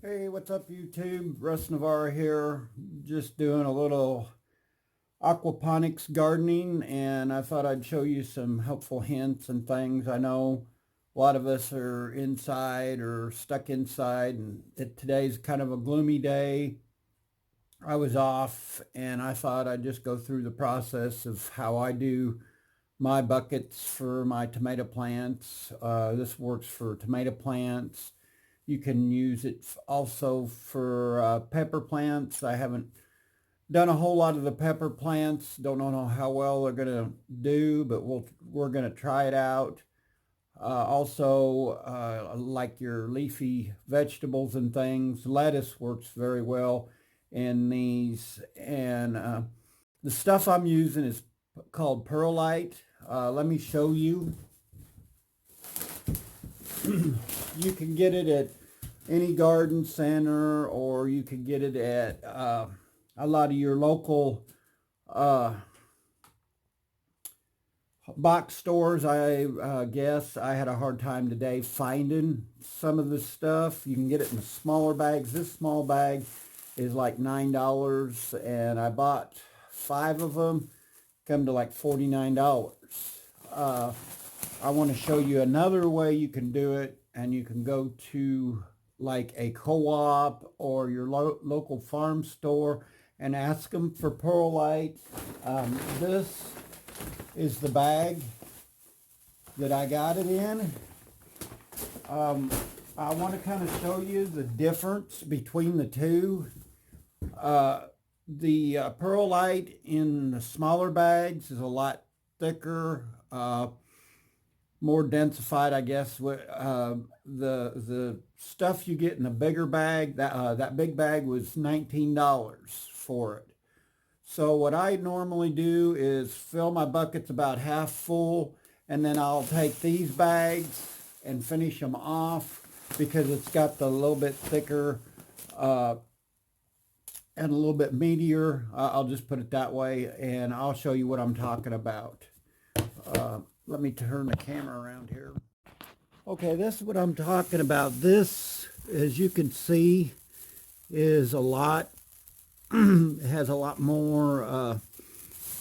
Hey, what's up YouTube? Russ Navarre here, just doing a little aquaponics gardening, and I thought I'd show you some helpful hints and things. I know a lot of us are inside or stuck inside, and today's kind of a gloomy day. I was off and I thought I'd just go through the process of how I do my buckets for my tomato plants. This works for tomato plants. You can use it also for pepper plants. I haven't done a whole lot of the pepper plants. Don't know how well they're going to do, but we're going to try it out. Also, like your leafy vegetables and things, lettuce works very well in these. And the stuff I'm using is called perlite. Let me show you. You can get it at any garden center, or you can get it at a lot of your local box stores. I guess I had a hard time today finding some of this stuff. You can get it in smaller bags. This small bag is like $9, and I bought 5 of them. Come to like $49. I want to show you another way you can do it, and you can go to like a co-op or your local farm store and ask them for perlite. This is the bag that I got it in. I want to kind of show you the difference between the two. The perlite in the smaller bags is a lot thicker, more densified, I guess. The stuff you get in the bigger bag, that big bag was $19 for it. So what I normally do is fill my buckets about half full, and then I'll take these bags and finish them off because it's got the little bit thicker and a little bit meatier. I'll just put it that way, and I'll show you what I'm talking about. Let me turn the camera around here. Okay, this is what I'm talking about. This, as you can see, is a lot. It has a lot more.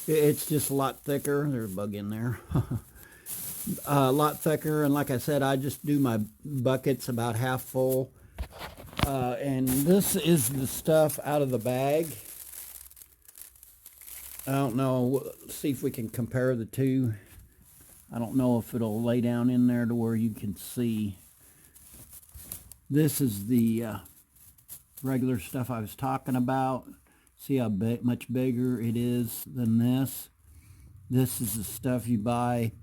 It's just a lot thicker. There's a bug in there. A lot thicker, and like I said, I just do my buckets about half full. And this is the stuff out of the bag. I don't know. Let's see if we can compare the two. I don't know if it'll lay down in there to where you can see. This is the regular stuff I was talking about. See how much bigger it is than this. This is the stuff you buy,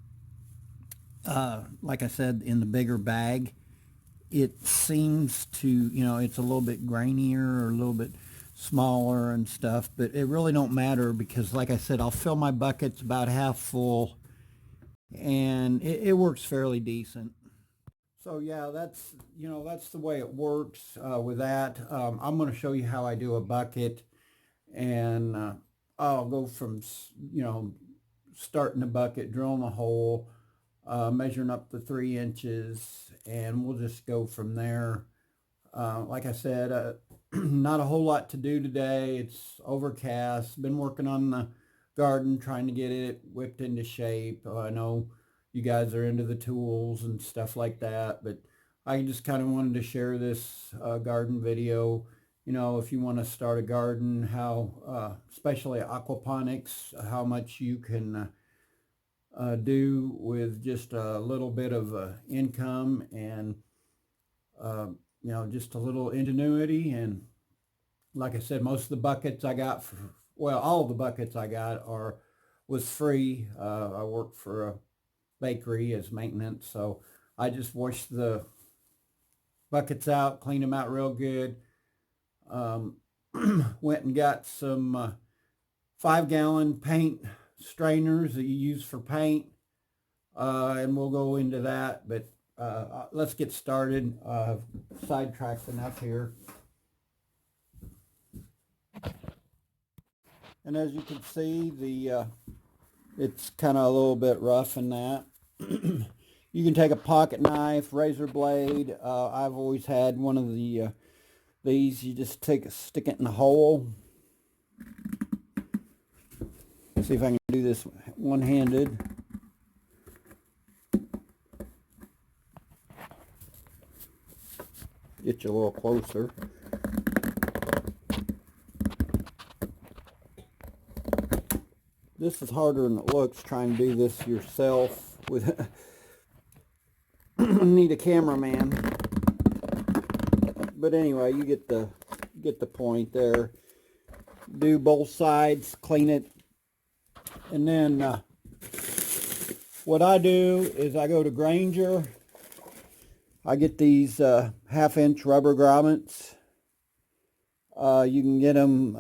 like I said, in the bigger bag. It seems to, it's a little bit grainier or a little bit smaller and stuff, but it really don't matter because, like I said, I'll fill my buckets about half full, and it works fairly decent. So yeah, that's the way it works with that. I'm going to show you how I do a bucket, and I'll go from starting the bucket, drilling a hole, measuring up the 3 inches, and we'll just go from there. Like I said, not a whole lot to do today. It's overcast. Been working on the garden, trying to get it whipped into shape. I know you guys are into the tools and stuff like that, but I just kind of wanted to share this garden video. If you want to start a garden, how, especially aquaponics, how much you can do with just a little bit of income and just a little ingenuity. And like I said, most of the buckets I got all the buckets I got was free. I work for a bakery as maintenance, so I just wash the buckets out, clean them out real good. Went and got some 5-gallon paint strainers that you use for paint, and we'll go into that, but let's get started. Sidetracked enough here. And as you can see, it's kind of a little bit rough in that. You can take a pocket knife, razor blade. I've always had one of the These, you just stick it in the hole. See if I can do this one-handed. Get you a little closer. This is harder than it looks, trying to do this yourself with need a cameraman. But anyway, you get the point there. Do both sides, clean it, and then what I do is I go to Granger. I get these 1/2-inch rubber grommets. You can get them,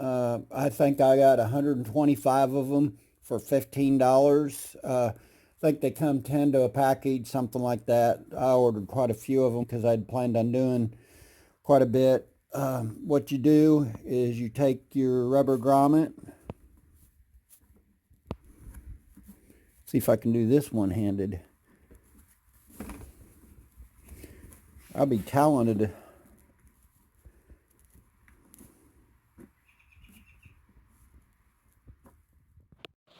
I think I got 125 of them for $15. I think they come 10 to a package, something like that. I ordered quite a few of them because I'd planned on doing quite a bit. What you do is you take your rubber grommet. See if I can do this one-handed. I'll be talented.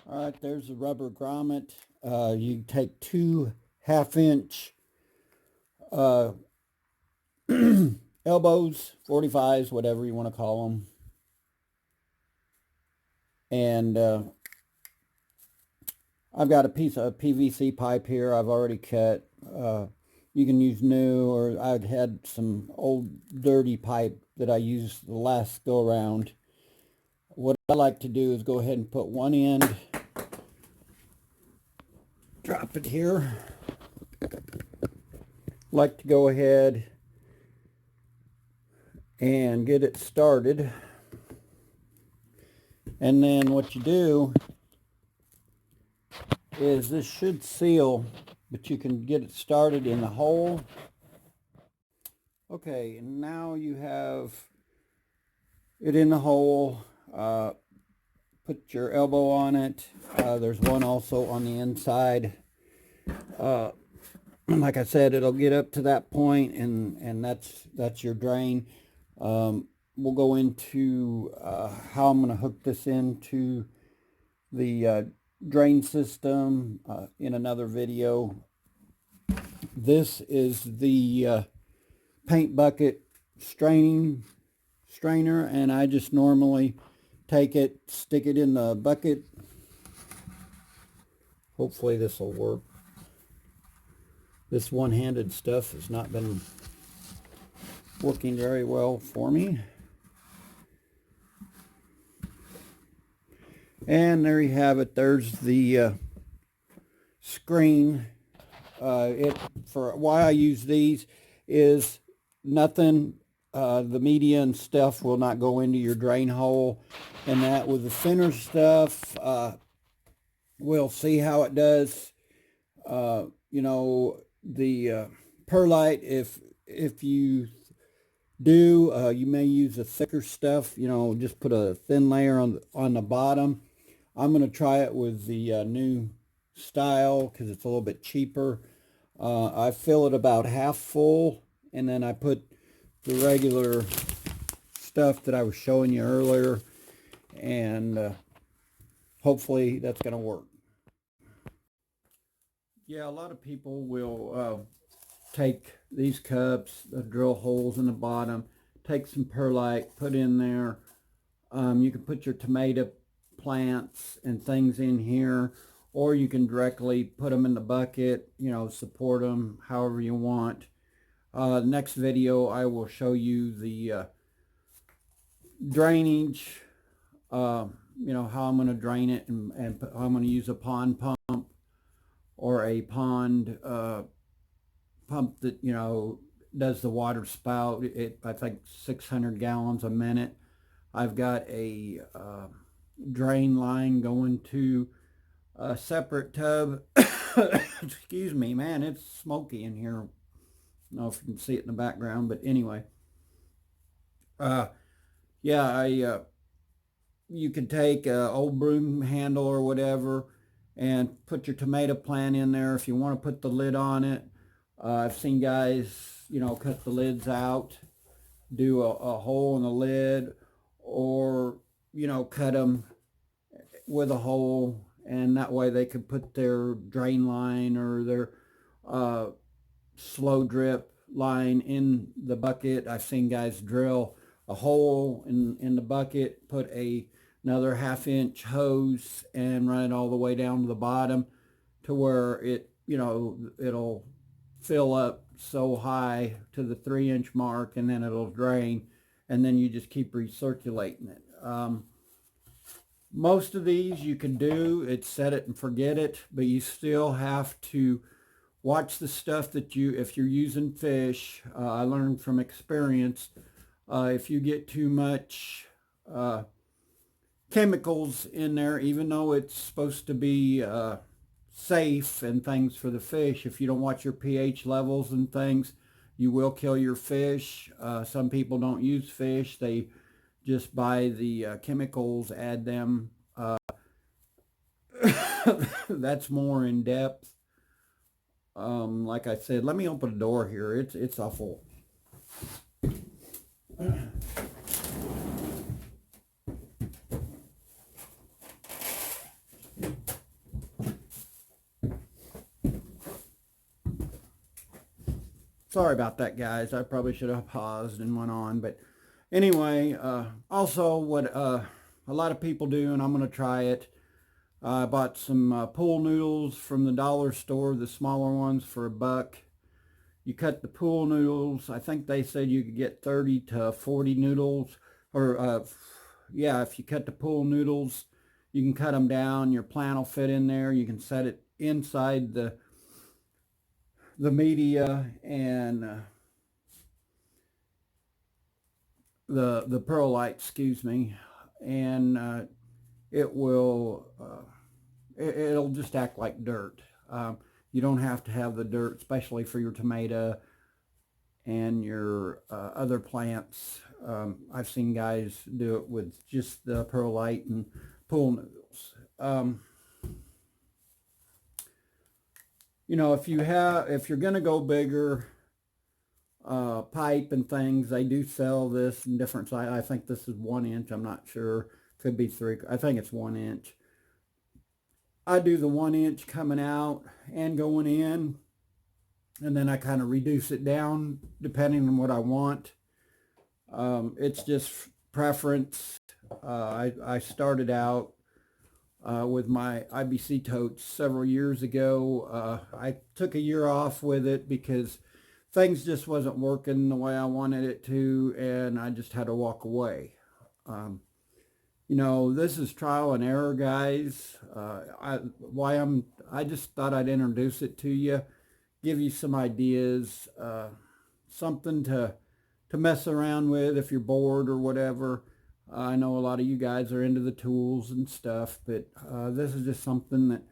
All right, there's the rubber grommet. You take 2 1/2-inch elbows, 45s, whatever you want to call them. And I've got a piece of PVC pipe here I've already cut. You can use new, or I've had some old dirty pipe that I used the last go around. What I like to do is go ahead and put one end, drop it here. Like to go ahead and get it started. And then what you do is this should seal, but you can get it started in the hole. Okay, and now you have it in the hole. Put your elbow on it. There's one also on the inside. Like I said, it'll get up to that point, and that's your drain. We'll go into how I'm going to hook this into the drain system in another video. This is the paint bucket strainer, and I just normally take it, stick it in the bucket. Hopefully this will work. This one-handed stuff has not been working very well for me. And there you have it. There's the screen. For why I use these is nothing. The media and stuff will not go into your drain hole, and that with the thinner stuff, we'll see how it does. You know, the perlite, if you do, you may use a thicker stuff. You know, just put a thin layer on the bottom. I'm going to try it with the new style because it's a little bit cheaper. I fill it about half full, and then I put the regular stuff that I was showing you earlier, and hopefully that's going to work. Yeah, a lot of people will take these cups, drill holes in the bottom, take some perlite, put in there. You can put your tomato plants and things in here, or you can directly put them in the bucket, you know, support them however you want. Next video I will show you the drainage, you know, how I'm going to drain it, and how I'm going to use a pond pump or a pond pump that, you know, does the water spout. I think 600 gallons a minute. I've got a drain line going to a separate tub. Excuse me, man, it's smoky in here. I don't know if you can see it in the background, but anyway. Yeah, you can take an old broom handle or whatever and put your tomato plant in there if you want to put the lid on it. I've seen guys, you know, cut the lids out. do a hole in the lid, or cut them with a hole, and that way they could put their drain line or their uh, slow drip line in the bucket. I've seen guys drill a hole in the bucket, put another half-inch hose and run it all the way down to the bottom to where it'll fill up so high to the 3-inch mark, and then it'll drain, and then you just keep recirculating it. Most of these you can do, it's set it and forget it, but you still have to watch the stuff that if you're using fish. I learned from experience, if you get too much chemicals in there, even though it's supposed to be safe and things for the fish, if you don't watch your pH levels and things, you will kill your fish. Some people don't use fish. They just buy the chemicals, add them. That's more in depth. Like I said, let me open the door here. It's awful. Sorry about that, guys. I probably should have paused and went on. But anyway, also what a lot of people do, and I'm going to try it. I bought some pool noodles from the dollar store, the smaller ones, for $1. You cut the pool noodles. I think they said you could get 30 to 40 noodles. Or, yeah, if you cut the pool noodles, you can cut them down. Your plant will fit in there. You can set it inside the media, and the perlite, excuse me, and it will it'll just act like dirt. You don't have to have the dirt, especially for your tomato and your other plants. I've seen guys do it with just the perlite and pool noodles. If you're going to go bigger, pipe and things, they do sell this in different sizes. I think this is 1 inch. I'm not sure. Could be 3. I think it's 1 inch. I do the 1 inch coming out and going in, and then I kind of reduce it down depending on what I want. It's just preference. I started out with my IBC totes several years ago. I took a year off with it because things just wasn't working the way I wanted it to, and I just had to walk away. This is trial and error, guys. I just thought I'd introduce it to you, give you some ideas, something to mess around with if you're bored or whatever. I know a lot of you guys are into the tools and stuff, but this is just something that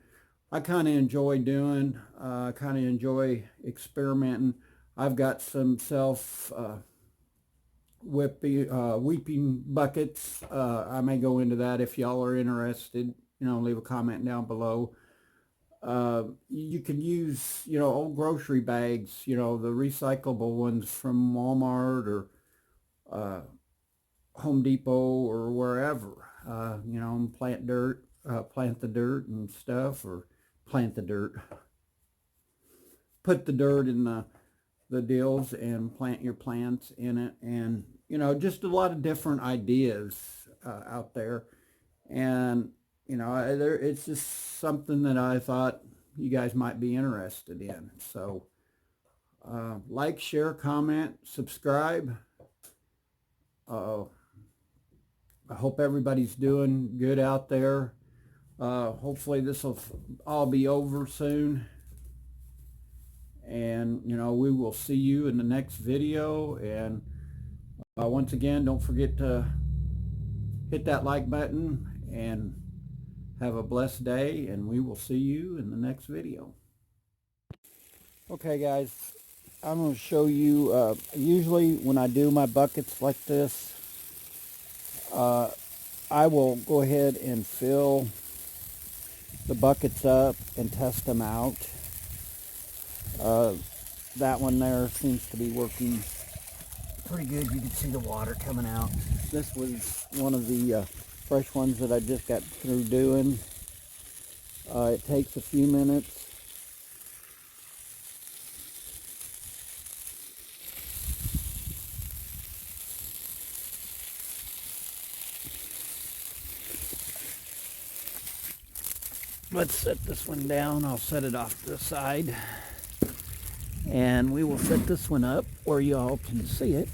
I kind of enjoy doing. I kind of enjoy experimenting. I've got some weeping buckets. I may go into that if y'all are interested. Leave a comment down below. You can use, old grocery bags, the recyclable ones from Walmart or Home Depot or wherever. Plant the dirt and stuff, or plant the dirt. Put the dirt in the deals and plant your plants in it, and just a lot of different ideas out there, and it's just something that I thought you guys might be interested in. So like, share, comment, subscribe. I hope everybody's doing good out there. Hopefully this will all be over soon. And, we will see you in the next video. And once again, don't forget to hit that like button, and have a blessed day. And we will see you in the next video. Okay, guys, I'm going to show you, usually when I do my buckets like this, I will go ahead and fill the buckets up and test them out. That one there seems to be working pretty good. You can see the water coming out. This was one of the fresh ones that I just got through doing. It takes a few minutes. Let's set this one down. I'll set it off to the side. And we will set this one up where you all can see it.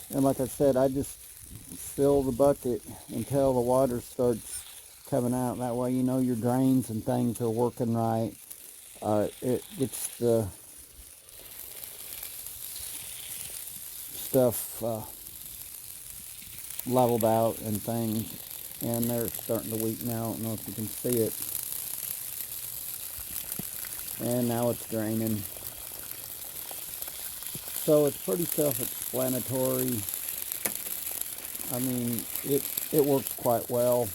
And like I said, I just fill the bucket until the water starts coming out. That way you know your drains and things are working right. It gets the stuff leveled out and things. And they're starting to weaken out. I don't know if you can see it. And now it's draining. So it's pretty self-explanatory. I mean, it works quite well.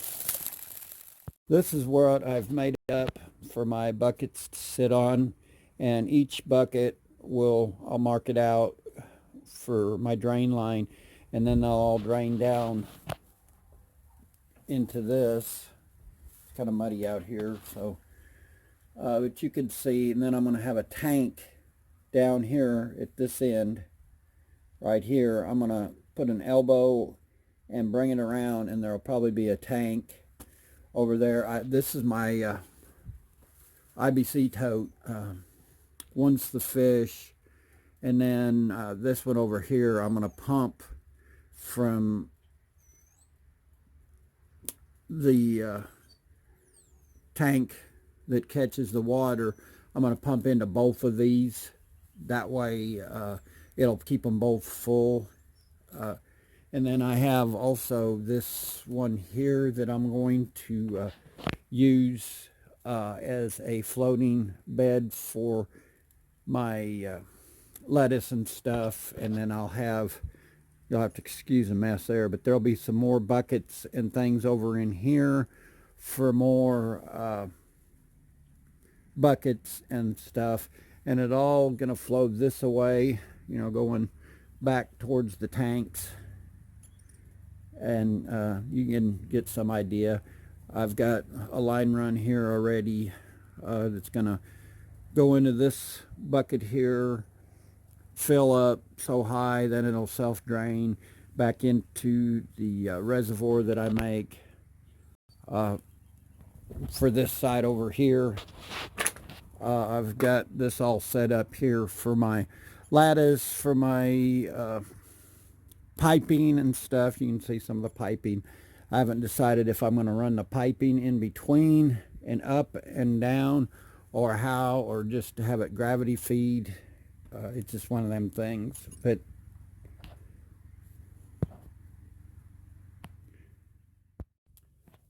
This is what I've made up for my buckets to sit on, and each bucket I'll mark it out for my drain line, and then they'll all drain down into this. It's kind of muddy out here, so but you can see. And then I'm going to have a tank down here at this end right here. I'm going to put an elbow and bring it around, and there'll probably be a tank over there. This is my IBC tote. One's the fish, and then this one over here I'm going to pump from the tank that catches the water. I'm going to pump into both of these. That way it'll keep them both full. And then I have also this one here that I'm going to use as a floating bed for my lettuce and stuff. And then you'll have to excuse the mess there, but there'll be some more buckets and things over in here for more buckets and stuff. And it all gonna flow this away, you know, going back towards the tanks. And you can get some idea. I've got a line run here already that's gonna go into this bucket here, fill up so high, then it'll self-drain back into the reservoir that I make for this side over here. I've got this all set up here for my lattice, for my piping and stuff. You can see some of the piping. I haven't decided if I'm going to run the piping in between and up and down, or how, or just to have it gravity feed. It's just one of them things. But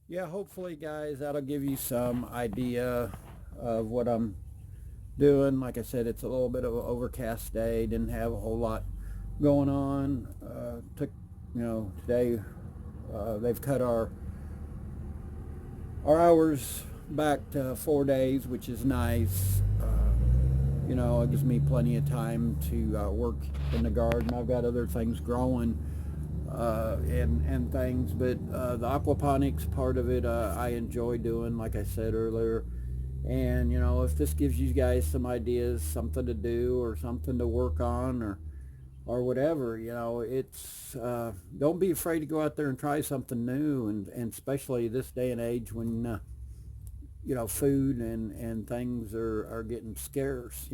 yeah, hopefully guys, that'll give you some idea of what I'm doing. Like I said, it's a little bit of an overcast day. Didn't have a whole lot going on. Today they've cut our hours back to 4 days, which is nice. It gives me plenty of time to work in the garden. I've got other things growing and things, but the aquaponics part of it I enjoy doing, like I said earlier. And if this gives you guys some ideas, something to do or something to work on, or whatever, it's don't be afraid to go out there and try something new, and especially this day and age when food and things are getting scarce.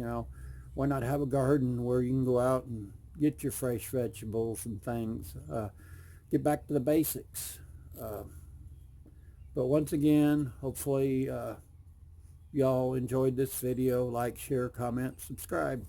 Why not have a garden where you can go out and get your fresh vegetables and things, get back to the basics. But once again, hopefully y'all enjoyed this video. Like, share, comment, subscribe.